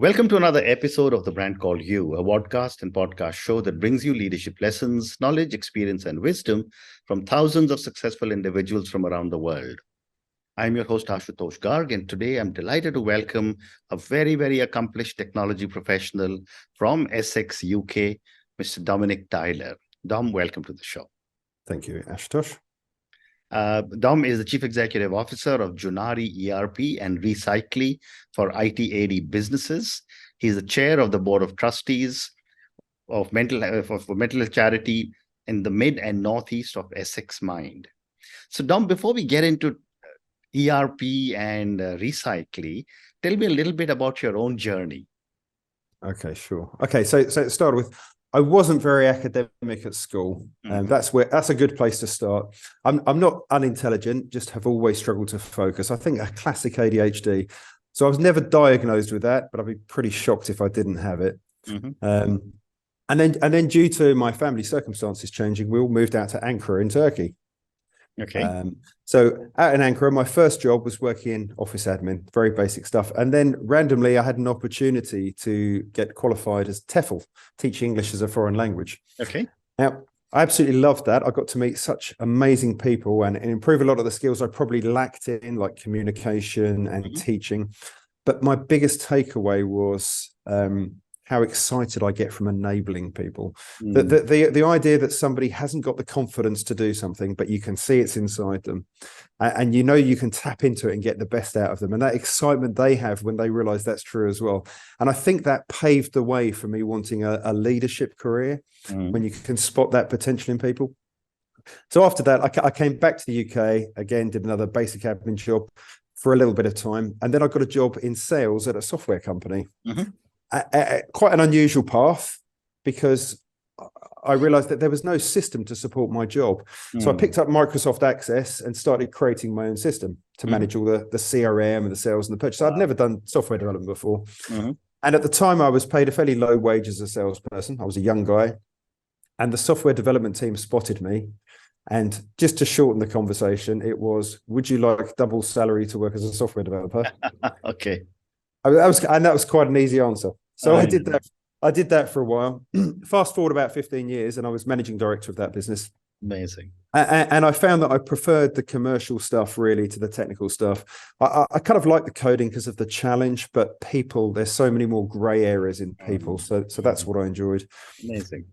Welcome to another episode of The Brand Called You, a podcast and podcast show that brings you leadership lessons, knowledge, experience, and wisdom from thousands of successful individuals from around the world. I'm your host, Ashutosh Garg, and today I'm delighted to welcome a very accomplished technology professional from Essex, UK, Mr. Dominic Tyler. Dom, welcome to the show. Thank you, Ashutosh. Dom is the Chief Executive Officer of Junari ERP and Recycly for ITAD Businesses. He's the Chair of the Board of Trustees of mental health charity in the mid and northeast of Essex Mind. So, Dom, before we get into ERP and Recycly, tell me a little bit about your own journey. Okay, sure. Okay, so to start with, I wasn't very academic at school, and that's a good place to start. I'm not unintelligent, just have always struggled to focus. I think a classic ADHD. So I was never diagnosed with that, but I'd be pretty shocked if I didn't have it. And then due to my family circumstances changing, we all moved out to Ankara in Turkey. Okay. So out in Ankara, my first job was working in office admin, very basic stuff. And then randomly, I had an opportunity to get qualified as TEFL, teach English as a foreign language. Okay. Now, I absolutely loved that. I got to meet such amazing people and improve a lot of the skills I probably lacked in, like communication and teaching. But my biggest takeaway was how excited I get from enabling people. The idea that somebody hasn't got the confidence to do something, but you can see it's inside them. And you know you can tap into it and get the best out of them. And that excitement they have when they realize that's true as well. And I think that paved the way for me wanting a leadership career when you can spot that potential in people. So after that, I came back to the UK, again, did another basic admin job for a little bit of time. And then I got a job in sales at a software company. Quite an unusual path because I realized that there was no system to support my job. So I picked up Microsoft Access and started creating my own system to manage all the CRM and the sales and the purchase. I'd never done software development before. And at the time I was paid a fairly low wage as a salesperson. I was a young guy and the software development team spotted me. And just to shorten the conversation, it was, would you like double salary to work as a software developer? Okay. That was quite an easy answer. So I did that. I did that for a while. Fast forward about 15 years, and I was managing director of that business. Amazing. And I found that I preferred the commercial stuff really to the technical stuff. I kind of like the coding because of the challenge, but people, there's so many more gray areas in people. So that's what I enjoyed. Amazing.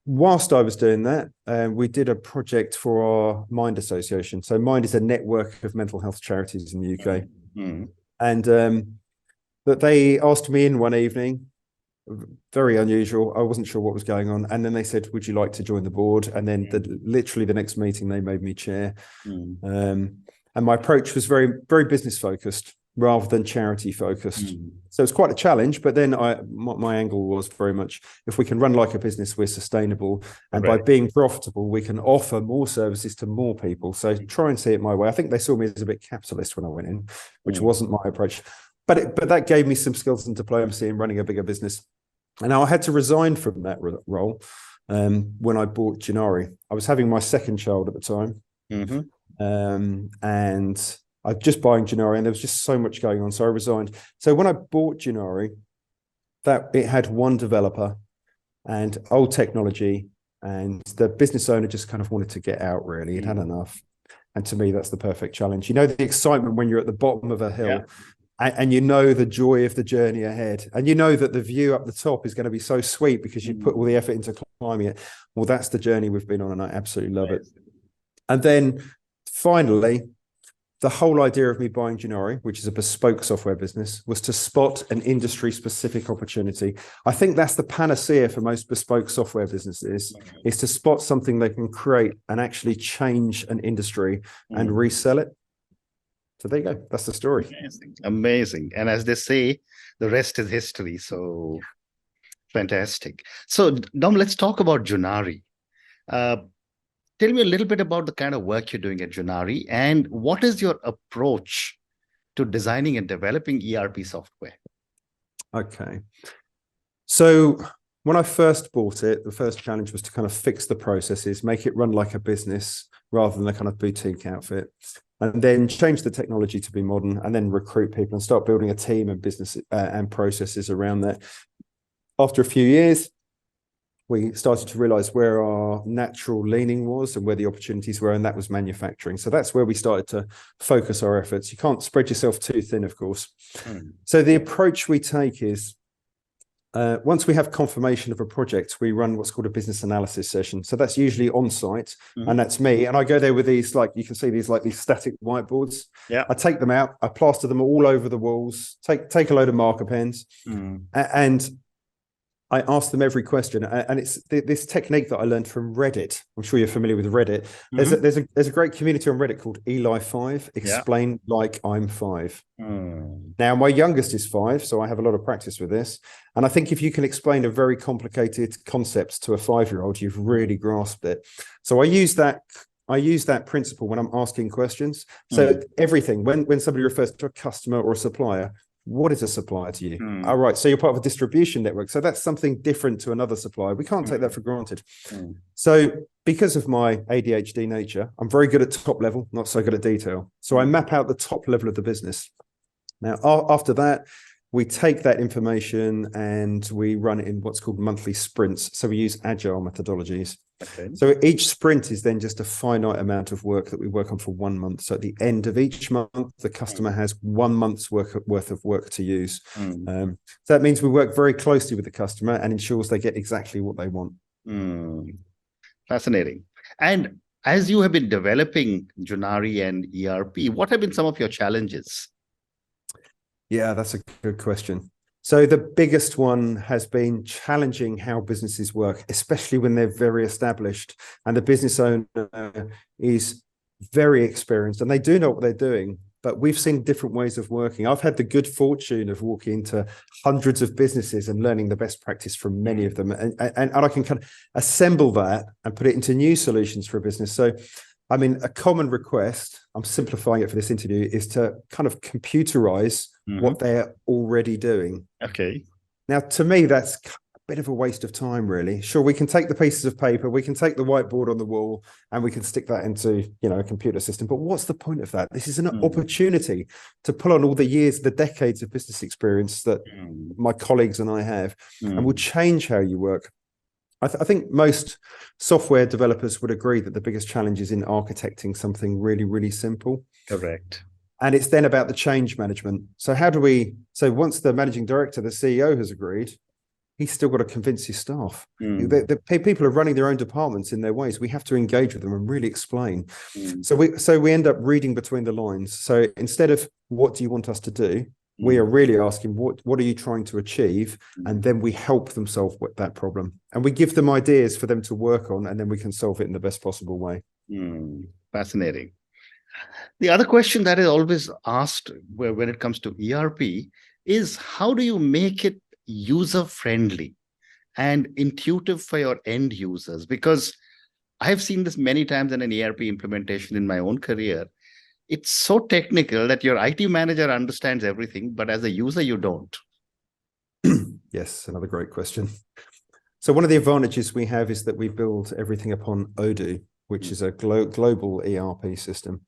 Whilst I was doing that, we did a project for our Mind Association. So Mind is a network of mental health charities in the UK. And that they asked me in one evening, very unusual. I wasn't sure what was going on. And then they said, would you like to join the board? And then literally the next meeting, they made me chair. And my approach was very business focused rather than charity focused. So it's quite a challenge. But then my angle was very much, if we can run like a business, we're sustainable. And by being profitable, we can offer more services to more people. So try and see it my way. I think they saw me as a bit capitalist when I went in, which wasn't my approach. But that gave me some skills in diplomacy and running a bigger business. And now I had to resign from that role when I bought Junari. I was having my second child at the time. And I was just buying Junari and there was just so much going on. So I resigned. So when I bought Junari, that it had one developer and old technology, and the business owner just kind of wanted to get out really. He'd had enough. And to me, that's the perfect challenge. You know, the excitement when you're at the bottom of a hill. And you know the joy of the journey ahead. And you know that the view up the top is going to be so sweet because you put all the effort into climbing it. Well, that's the journey we've been on and I absolutely love it. And then finally, the whole idea of me buying Junari, which is a bespoke software business, was to spot an industry-specific opportunity. I think that's the panacea for most bespoke software businesses, is to spot something they can create and actually change an industry and resell it. So there you go. That's the story. Amazing. And as they say, the rest is history. So fantastic. So Dom, let's talk about Junari. Tell me a little bit about the kind of work you're doing at Junari and what is your approach to designing and developing ERP software? Okay. So when I first bought it, the first challenge was to kind of fix the processes, make it run like a business, rather than a kind of boutique outfit. And then change the technology to be modern, and then recruit people and start building a team and business and processes around that. After a few years, we started to realize where our natural leaning was and where the opportunities were, and that was manufacturing. So that's where we started to focus our efforts. You can't spread yourself too thin, of course. So the approach we take is, once we have confirmation of a project, we run what's called a business analysis session. So that's usually on site, and that's me. And I go there with these, like you can see these static whiteboards. Yeah. I take them out, I plaster them all over the walls, take a load of marker pens, and I ask them every question. And it's this technique that I learned from Reddit. I'm sure you're familiar with Reddit. There's a great community on Reddit called Eli5. Explain like I'm 5. Now, my youngest is 5, so I have a lot of practice with this. And I think if you can explain a very complicated concept to a 5-year-old, you've really grasped it. So I use that principle when I'm asking questions. So everything, when somebody refers to a customer or a supplier, what is a supplier to you? All right, so you're part of a distribution network. So that's something different to another supplier. We can't take that for granted. So because of my ADHD nature, I'm very good at top level, not so good at detail. So I map out the top level of the business. Now, after that, we take that information and we run it in what's called monthly sprints. So we use agile methodologies. So each sprint is then just a finite amount of work that we work on for 1 month. So at the end of each month, the customer has 1 month's worth of work to use. So that means we work very closely with the customer and ensures they get exactly what they want. Fascinating. And as you have been developing Junari and ERP, what have been some of your challenges? Yeah, that's a good question. So the biggest one has been challenging how businesses work, especially when they're very established and the business owner is very experienced and they do know what they're doing, but we've seen different ways of working. I've had the good fortune of walking into hundreds of businesses and learning the best practice from many of them. And I can kind of assemble that and put it into new solutions for a business. So I mean, a common request, I'm simplifying it for this interview, is to kind of computerize what they're already doing. Okay. Now, to me, that's a bit of a waste of time, really. Sure, we can take the pieces of paper, we can take the whiteboard on the wall, and we can stick that into, a computer system. But what's the point of that? This is an opportunity to pull on all the years, the decades of business experience that my colleagues and I have, and will change how you work. I think most software developers would agree that the biggest challenge is in architecting something really, really simple. Correct. And it's then about the change management. So so once the managing director, the CEO has agreed, he's still got to convince his staff. The people are running their own departments in their ways. We have to engage with them and really explain. So we end up reading between the lines. So instead of what do you want us to do, we are really asking, what are you trying to achieve? And then we help them solve that problem. And we give them ideas for them to work on, and then we can solve it in the best possible way. Fascinating. The other question that is always asked when it comes to ERP is, how do you make it user-friendly and intuitive for your end users? Because I've seen this many times in an ERP implementation in my own career. It's so technical that your IT manager understands everything, but as a user, you don't. Yes, another great question. So one of the advantages we have is that we build everything upon Odoo, which is a global ERP system.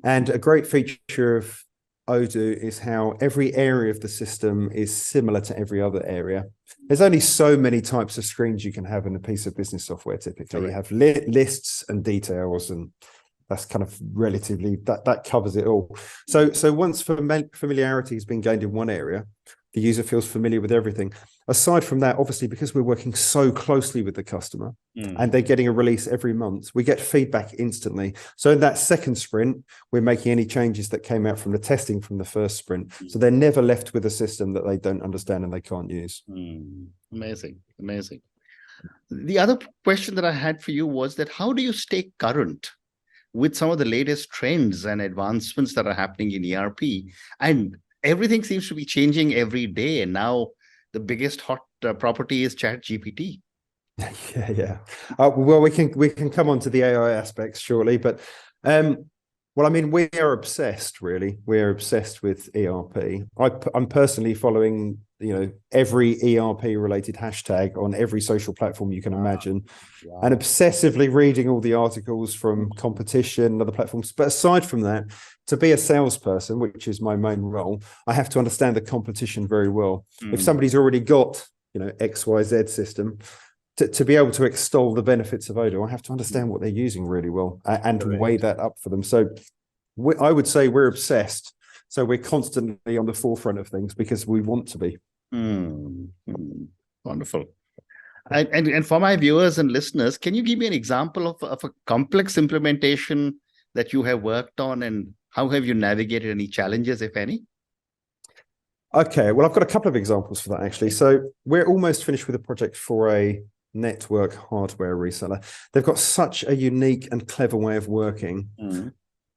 And a great feature of Odoo is how every area of the system is similar to every other area. There's only so many types of screens you can have in a piece of business software. Typically, you have lists and details, and that's kind of relatively, that covers it all. So once familiarity has been gained in one area, the user feels familiar with everything. Aside from that, obviously, because we're working so closely with the customer and they're getting a release every month, we get feedback instantly. So in that second sprint, we're making any changes that came out from the testing from the first sprint. So they're never left with a system that they don't understand and they can't use. Amazing. The other question that I had for you was that how do you stay current with some of the latest trends and advancements that are happening in ERP? And everything seems to be changing every day. And now the biggest hot property is ChatGPT. Yeah. Well, we can come on to the AI aspects shortly, but we are obsessed, really. We're obsessed with ERP. I'm personally following every ERP related hashtag on every social platform you can imagine, Wow. and obsessively reading all the articles from competition and other platforms. But aside from that, to be a salesperson, which is my main role, I have to understand the competition very well. If somebody's already got, XYZ system, to be able to extol the benefits of Odoo, I have to understand what they're using really well and weigh that up for them. So I would say we're obsessed. So we're constantly on the forefront of things because we want to be. Wonderful. And for my viewers and listeners, can you give me an example of a complex implementation that you have worked on, and how have you navigated any challenges, if any? Okay, well, I've got a couple of examples for that, actually. So we're almost finished with a project for a network hardware reseller. They've got such a unique and clever way of working.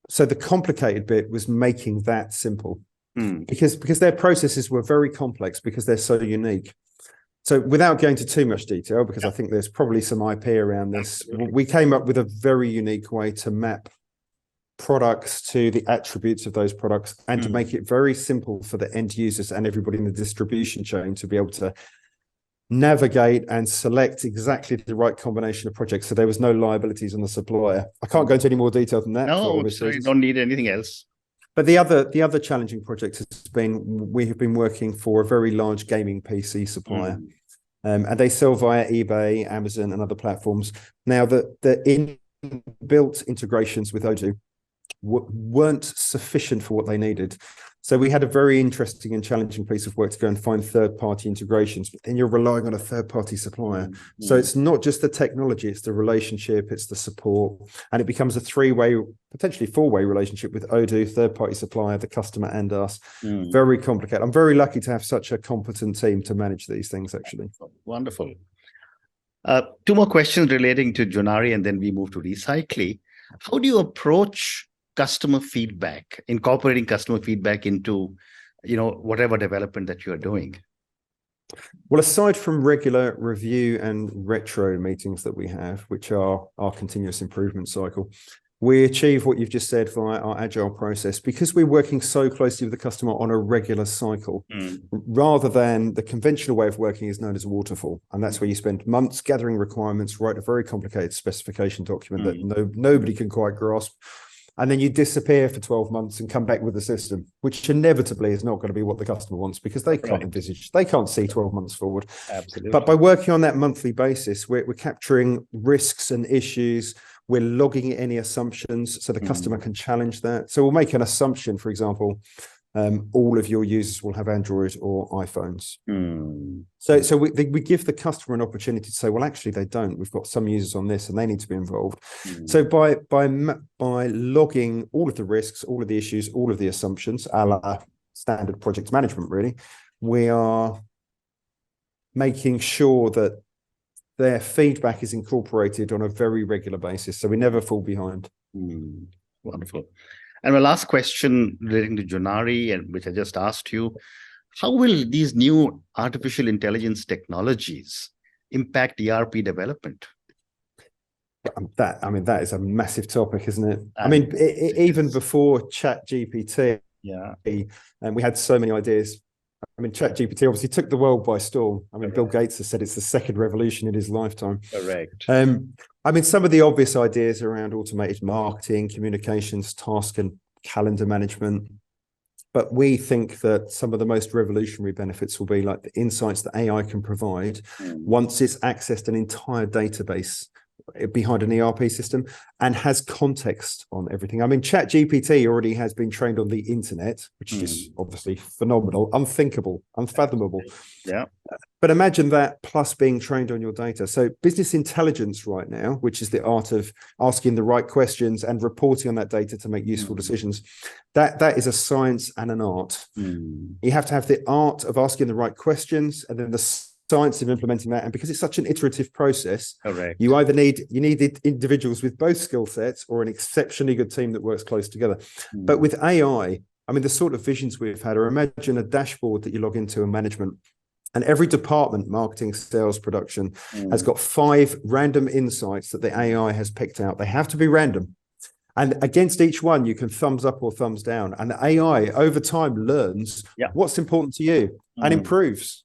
So the complicated bit was making that simple, because their processes were very complex because they're so unique. So without going into too much detail, because I think there's probably some IP around this, we came up with a very unique way to map products to the attributes of those products and to make it very simple for the end users and everybody in the distribution chain to be able to navigate and select exactly the right combination of projects. So there was no liabilities on the supplier. I can't go into any more detail than that. No, sorry, don't need anything else. But the other challenging project has been, we have been working for a very large gaming PC supplier, and they sell via eBay, Amazon, and other platforms. Now, the inbuilt integrations with Odoo weren't sufficient for what they needed. So we had a very interesting and challenging piece of work to go and find third-party integrations, but then you're relying on a third-party supplier. So it's not just the technology, it's the relationship, it's the support, and it becomes a three-way, potentially four-way relationship with Odoo, third-party supplier, the customer, and us. Very complicated. I'm very lucky to have such a competent team to manage these things, actually. Wonderful. Two more questions relating to Junari, and then we move to Recycly. How do you approach customer feedback, incorporating customer feedback into, whatever development that you are doing? Well, aside from regular review and retro meetings that we have, which are our continuous improvement cycle, we achieve what you've just said via our agile process because we're working so closely with the customer on a regular cycle, rather than the conventional way of working is known as waterfall. And that's where you spend months gathering requirements, write a very complicated specification document that nobody can quite grasp. And then you disappear for 12 months and come back with a system, which inevitably is not going to be what the customer wants because they can't envisage, they can't see 12 months forward. Absolutely. But by working on that monthly basis, we're capturing risks and issues. We're logging any assumptions so the customer can challenge that. So we'll make an assumption, for example, all of your users will have Android or iPhones. So we give the customer an opportunity to say, well, actually, they don't. We've got some users on this and they need to be involved. So by logging all of the risks, all of the issues, all of the assumptions, a la standard project management, really, we are making sure that their feedback is incorporated on a very regular basis. So we never fall behind. Wonderful. And my last question relating to Junari, and which I just asked you, how will these new artificial intelligence technologies impact ERP development? That is a massive topic, isn't it? Even before ChatGPT, and we had so many ideas. ChatGPT obviously took the world by storm. Bill Gates has said it's the second revolution in his lifetime. Correct. Some of the obvious ideas around automated marketing, communications, task and calendar management. But we think that some of the most revolutionary benefits will be like the insights that AI can provide once it's accessed an entire database behind an ERP system and has context on everything. ChatGPT already has been trained on the internet, which is obviously phenomenal, unthinkable, unfathomable. Yeah. But imagine that plus being trained on your data. So business intelligence right now, which is the art of asking the right questions and reporting on that data to make useful decisions, that is a science and an art. You have to have the art of asking the right questions and then the science of implementing that. And because it's such an iterative process, you either need individuals with both skill sets or an exceptionally good team that works close together. But with AI, the sort of visions we've had, or imagine a dashboard that you log into in management, and every department, marketing, sales, production, has got 5 random insights that the AI has picked out. They have to be random. And against each one, you can thumbs up or thumbs down. And the AI over time learns what's important to you and improves.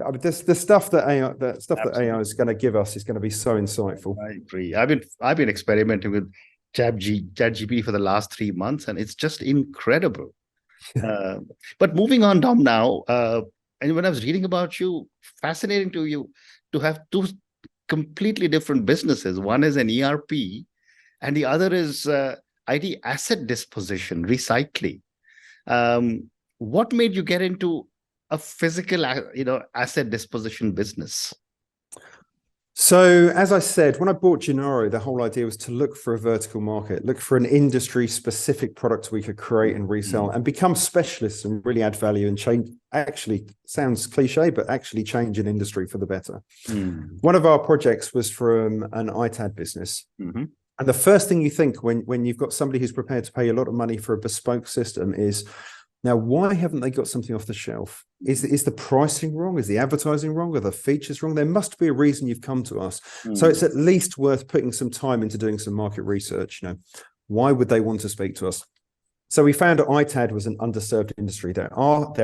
I mean, the stuff that AI is going to give us is going to be so insightful. I agree. I've been experimenting with ChatGPT for the last 3 months, and it's just incredible. But moving on, Dom, now, and when I was reading about you, fascinating to have two completely different businesses. One is an ERP, and the other is IT asset disposition, recycling. What made you get into a physical, asset disposition business? So, as I said, when I bought Junari, the whole idea was to look for a vertical market, look for an industry-specific product we could create and resell and become specialists and really add value and change. Actually, sounds cliche, but actually change an industry for the better. One of our projects was from an ITAD business. And the first thing you think when you've got somebody who's prepared to pay a lot of money for a bespoke system is, now, why haven't they got something off the shelf? Is the pricing wrong? Is the advertising wrong? Are the features wrong? There must be a reason you've come to us. So it's at least worth putting some time into doing some market research. Why would they want to speak to us? So we found that ITAD was an underserved industry. There are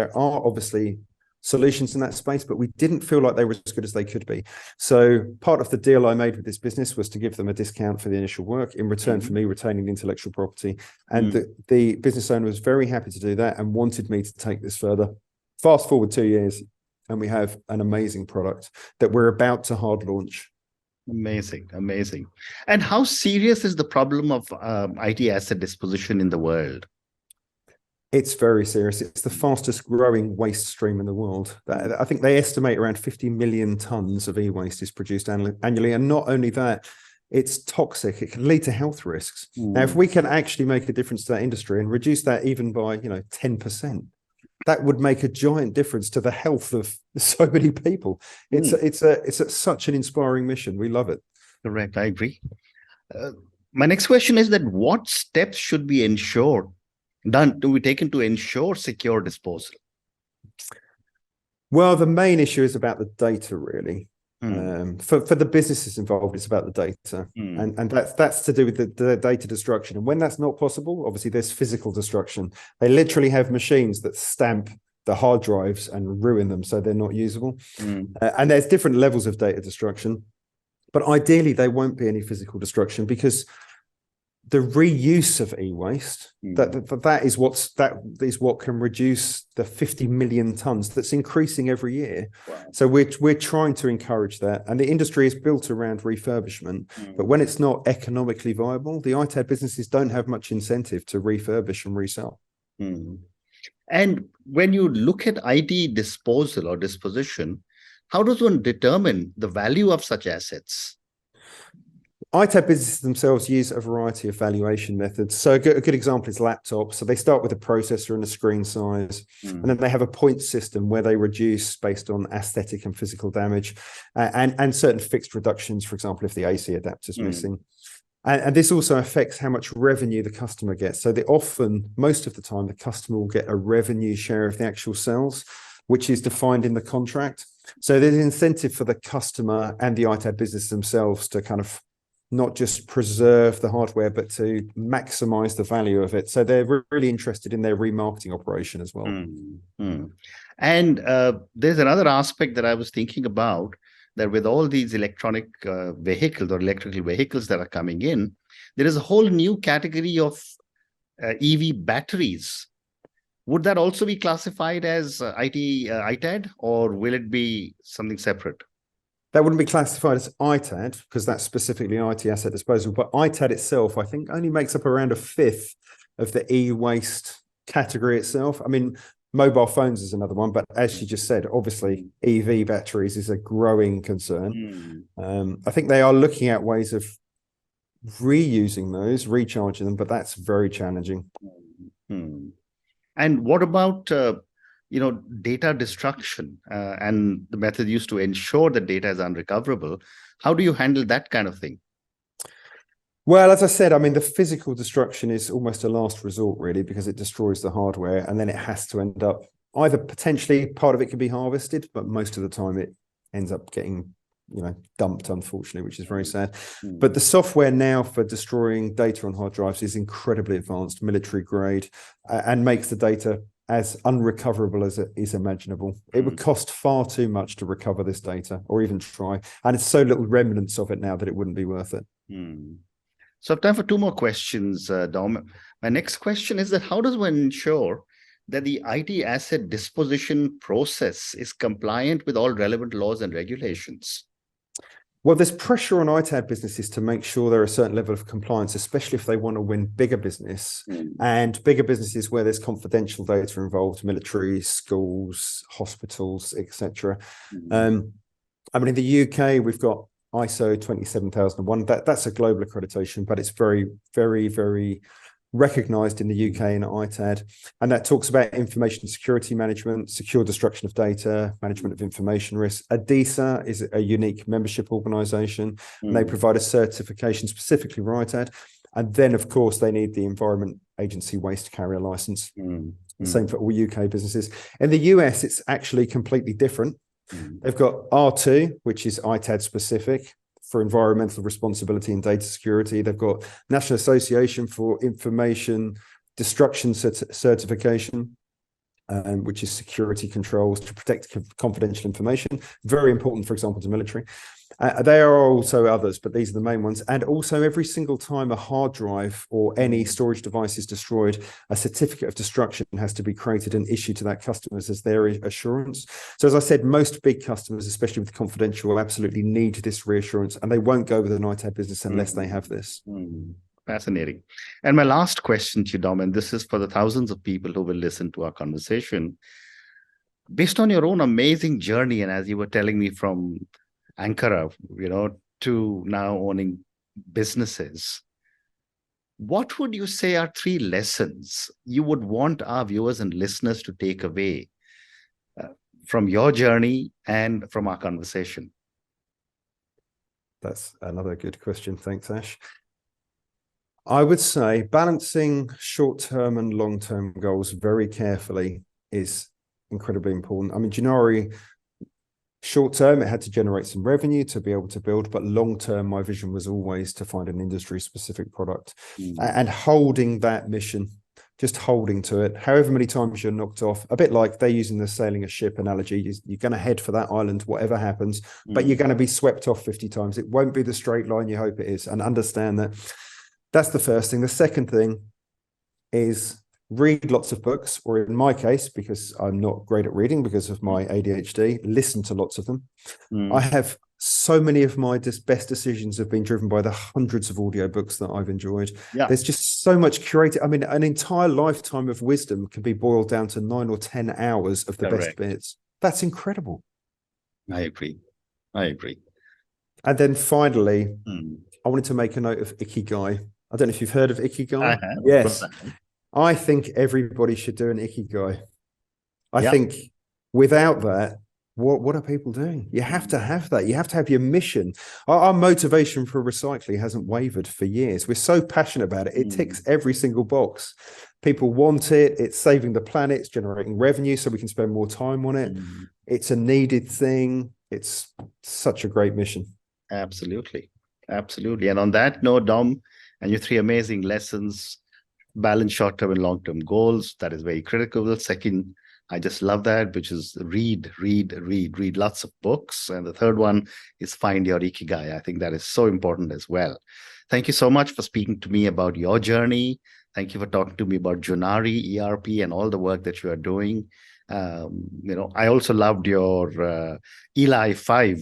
obviously solutions in that space, but we didn't feel like they were as good as they could be. So part of the deal I made with this business was to give them a discount for the initial work in return for me retaining the intellectual property. And the business owner was very happy to do that and wanted me to take this further. Fast forward 2 years, and we have an amazing product that we're about to hard launch. Amazing. And how serious is the problem of IT asset disposition in the world? It's very serious. It's the fastest growing waste stream in the world. I think they estimate around 50 million tons of e-waste is produced annually. And not only that, it's toxic. It can lead to health risks. Now, if we can actually make a difference to that industry and reduce that even by 10%, that would make a giant difference to the health of so many people. It's such an inspiring mission. We love it. Correct. I agree. My next question is that what steps should be taken to ensure secure disposal? Well, the main issue is about the data, really. For the businesses involved, it's about the data, and that's to do with the data destruction. And when that's not possible, obviously there's physical destruction. They literally have machines that stamp the hard drives and ruin them so they're not usable. And there's different levels of data destruction, but ideally there won't be any physical destruction, because the reuse of e-waste, that is what can reduce the 50 million tons that's increasing every year. Wow. So we're trying to encourage that, and the industry is built around refurbishment. But when it's not economically viable, the ITAD businesses don't have much incentive to refurbish and resell. And when you look at IT disposal or disposition, how does one determine the value of such assets? ITAD businesses themselves use a variety of valuation methods. So a good example is laptops. So they start with a processor and a screen size, and then they have a point system where they reduce based on aesthetic and physical damage, and certain fixed reductions, for example, if the AC adapter is missing. And this also affects how much revenue the customer gets. So most of the time, the customer will get a revenue share of the actual sales, which is defined in the contract. So there's an incentive for the customer and the ITAD business themselves to kind of not just preserve the hardware, but to maximize the value of it. So they're really interested in their remarketing operation as well. And there's another aspect that I was thinking about, that with all these electronic vehicles or electrical vehicles that are coming in, there is a whole new category of EV batteries. Would that also be classified as ITAD, or will it be something separate? That wouldn't be classified as ITAD, because that's specifically IT asset disposal. But ITAD itself, I think, only makes up around a fifth of the e-waste category itself. I mean, mobile phones is another one, but as you just said, obviously EV batteries is a growing concern. I think they are looking at ways of reusing those, recharging them, but that's very challenging. And what about data destruction and the method used to ensure that data is unrecoverable? How do you handle that kind of thing? Well, as I said, I mean, the physical destruction is almost a last resort, really, because it destroys the hardware, and then it has to end up either potentially part of it can be harvested, but most of the time it ends up getting dumped, unfortunately, which is very sad. But the software now for destroying data on hard drives is incredibly advanced, military grade, and makes the data as unrecoverable as it is imaginable. It would cost far too much to recover this data or even try. And it's so little remnants of it now that it wouldn't be worth it. So I have time for two more questions, Dom. My next question is that how does one ensure that the IT asset disposition process is compliant with all relevant laws and regulations? Well, there's pressure on ITAD businesses to make sure there are a certain level of compliance, especially if they want to win bigger business and bigger businesses where there's confidential data involved, military, schools, hospitals, etc. In the UK, we've got ISO 27001. That's a global accreditation, but it's very, very, very recognized in the UK and ITAD. And that talks about information security management, secure destruction of data, management of information risk. ADISA is a unique membership organization, and they provide a certification specifically for ITAD. And then, of course, they need the Environment Agency Waste Carrier license. Same for all UK businesses. In the US, it's actually completely different. They've got R2, which is ITAD specific for environmental responsibility and data security. They've got National Association for Information Destruction certification, which is security controls to protect confidential information. Very important, for example, to military. There are also others, but these are the main ones. And also, every single time a hard drive or any storage device is destroyed, a certificate of destruction has to be created and issued to that customer as their assurance. So as I said, most big customers, especially with confidential, absolutely need this reassurance, and they won't go with an ITAD business unless they have this. Fascinating. And my last question to you, Dom, and this is for the thousands of people who will listen to our conversation. Based on your own amazing journey, and as you were telling me from Ankara, to now owning businesses, what would you say are 3 lessons you would want our viewers and listeners to take away from your journey and from our conversation? That's another good question. Thanks, Ash. I would say balancing short-term and long-term goals very carefully is incredibly important. Junari, short-term, it had to generate some revenue to be able to build, but long-term, my vision was always to find an industry-specific product and holding that mission, just holding to it. However many times you're knocked off, a bit like they're using the sailing a ship analogy, you're going to head for that island, whatever happens, but you're going to be swept off 50 times. It won't be the straight line you hope it is, and understand that. That's the first thing. The second thing is read lots of books, or in my case, because I'm not great at reading because of my ADHD, listen to lots of them. I have so many of my best decisions have been driven by the hundreds of audiobooks that I've enjoyed. There's just so much curated. An entire lifetime of wisdom can be boiled down to 9 or 10 hours of the best bits. That's incredible. I agree. And then finally, I wanted to make a note of Ikigai. I don't know if you've heard of Ikigai. I have. Yes. I think everybody should do an Ikigai. I think without that, what are people doing? You have to have that. You have to have your mission. Our motivation for recycling hasn't wavered for years. We're so passionate about it. It ticks every single box. People want it. It's saving the planet. It's generating revenue so we can spend more time on it. It's a needed thing. It's such a great mission. Absolutely. And on that note, Dom, and your 3 amazing lessons, balance short-term and long-term goals, that is very critical. Second, I just love that, which is read lots of books. And the third one is find your Ikigai. I think that is so important as well. Thank you so much for speaking to me about your journey. Thank you for talking to me about Junari ERP and all the work that you are doing. I also loved your Eli 5.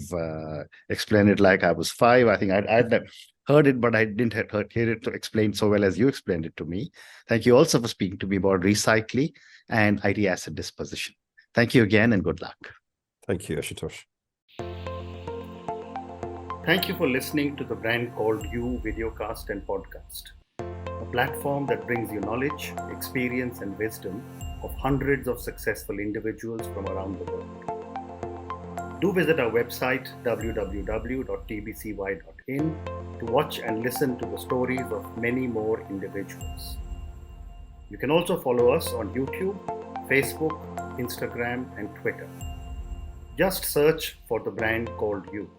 Explain it like I was 5. I think I'd heard it, but I didn't hear it explained so well as you explained it to me. Thank you also for speaking to me about Recycly and IT asset disposition. Thank you again, and good luck. Thank you, Ashutosh. Thank you for listening to the Brand Called You videocast and podcast, a platform that brings you knowledge, experience, and wisdom of hundreds of successful individuals from around the world. Do visit our website www.tbcy.in to watch and listen to the stories of many more individuals. You can also follow us on YouTube, Facebook, Instagram, and Twitter. Just search for the Brand Called You.